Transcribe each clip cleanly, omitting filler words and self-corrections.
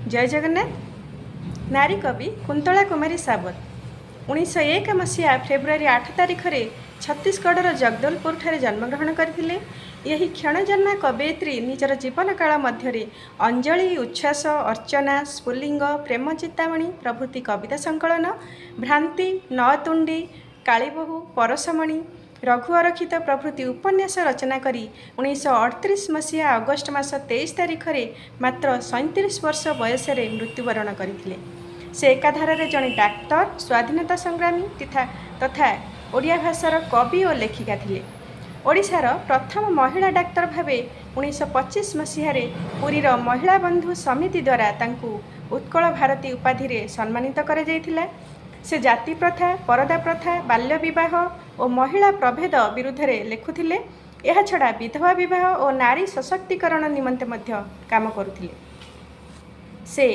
जय जगन्नाथ। नारी कवि कुंतला कुमारी सावत 1901 मसीहा फेब्रुआरी 8 तारिख में छत्तीसगढ़ जगदलपुर ठारे जन्मग्रहण करथिले। यही क्षणजन्मा कवयित्री निजर जीवन काल मध्य अंजलि, उच्छ्वास, अर्चना, स्फुलिंग, प्रेम चिंतामणि प्रभृति कविता संकलन, भ्रांति, नअतुंडी, कालीबहू, परसमणि, रघु अरक्षित प्रभृति उपन्यास रचना करी 1938 मसीहा अगस्ट मास 23 तारिख में मात्र 37 वर्ष बयस मृत्युवरण करथिले। से एकाधारे जड़े डाक्तर, स्वाधीनता संग्रामी तथा ओडिया भाषार कवि और लेखिका थिले। ओडिशार प्रथम महिला डाक्तर भावे 1925 मसीह पुरीर महिला बंधु समिति द्वारा तांकु उत्कल भारती उपाधि सम्मानित करा जायथिला। से जाति प्रथा, परदा प्रथा, बाल्य विवाह और महिला प्रभेद विरुद्ध लेखुथिले। यह छड़ा विधवा विवाह और नारी सशक्तिकरण निमंते मध्य काम करुथिले। से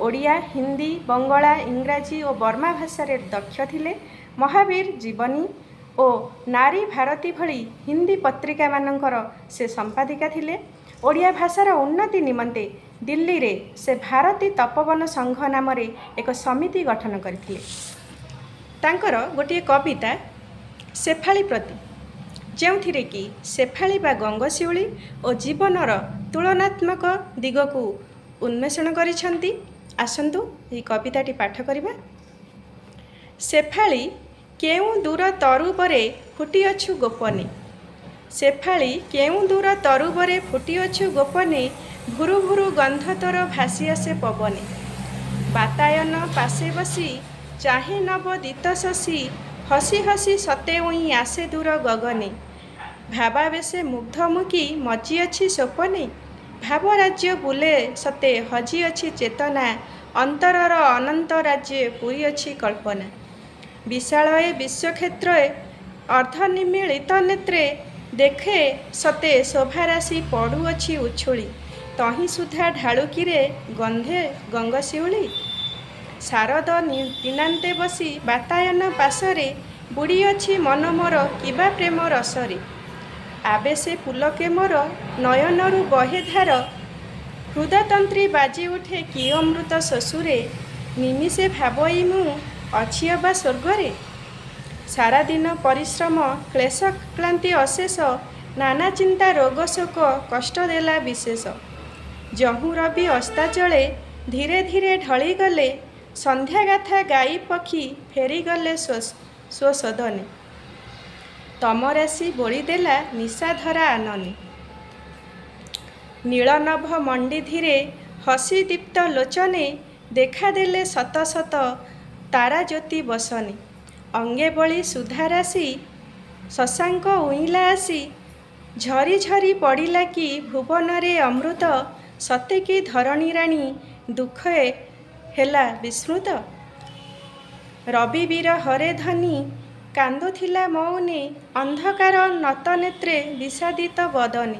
ओडिया, हिंदी, बंगला, इंग्राजी और बर्मा भाषा दक्ष थिले। महावीर, जीवनी और नारी भारती भली हिंदी पत्रिका मानकर से संपादिका थिले। ओडिया भाषार उन्नति निमंते दिल्ली रे से भारती तपोवन संघ नाम एक समिति गठन करथिले। तांकर गोटे कविता शेफाली प्रति, जो कि शेफाली बा गंगशिउली और जीवनर तुलनात्मक दिग को उन्मेषण करिसेंती। आसंतु ये कविताटी पाठ करिबा। शेफाली केउं दूर तरुबरे फुटिअछु गोपने, शेफाली केउं दूर तरुबरे फुटिअछु गोपने, भुरु भुरु गंध तोर भासी आसे पवने, बातायन पासे बसी चाहे नव दीत शशि, हसी हसी सते उई आसे दूर गगने, भावावेशे मुग्धमुखी मजिअछि स्वपने, भाव राज्य बुले सते हजिअछि चेतना, अंतरर अनंत राज्य पूरीअछि कल्पना, विशालये विश्वक्षेत्रे अर्धनिमीलित नेत्रे, देखे सते शोभाराशि पड़ुअछि उछुली, तहि सुधा ढालुकीरे गंधे गंगशिउली, शारद दिनांते बसी बातायन पाशरे, बुड़ीअछि मन मोर किबा प्रेम रसरे, आवेशे पुलके मोर नयनरु बहे धार, हृदयतंत्री बाजी उठे कि अमृत शशुरे, निमिषे भाबई मु अछि अबा स्वर्गरे, सारा दिन परिश्रम क्लेश क्लांति अशेष, नाना चिंता रोग शोक कष्ट देला विशेष, जहु रवि अस्ताचले धीरे धीरे ढली गले, संध्या गाथा गाई पक्षी फेरीगले स्वसदने, तम राशि बोलीदेला निशाधरा आनने, नीलनभ मंडी धीरे हसी दीप्त लोचने, देखादेले शत शत तारा ज्योति बसने, अंगे बड़ी सुधाराशि शशांक उईला आसी, झरी झरी पड़िला कि भुवन रे अमृत, सते कि धरणी राणी दुखे हेला विस्मृत, रविवीर हरे धनी कांदुथिला मौने, अंधकार नत नेत्रे विषादित बदने,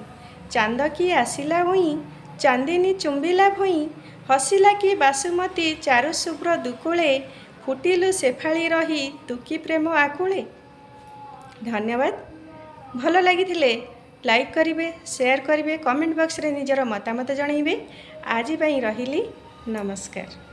चांदकी आसिला उई चांदिनी चुंबिला भुई, हसिला कि बासुमती चारु शुभ्र दुकुले, फुटिलु शेफाली रही तुकी प्रेम आकुले। धन्यवाद। भल लगी लाइक करिवे, शेयर करिवे, कमेंट बॉक्स रे निजर मतामत जणाइबे। आज रहिली, नमस्कार।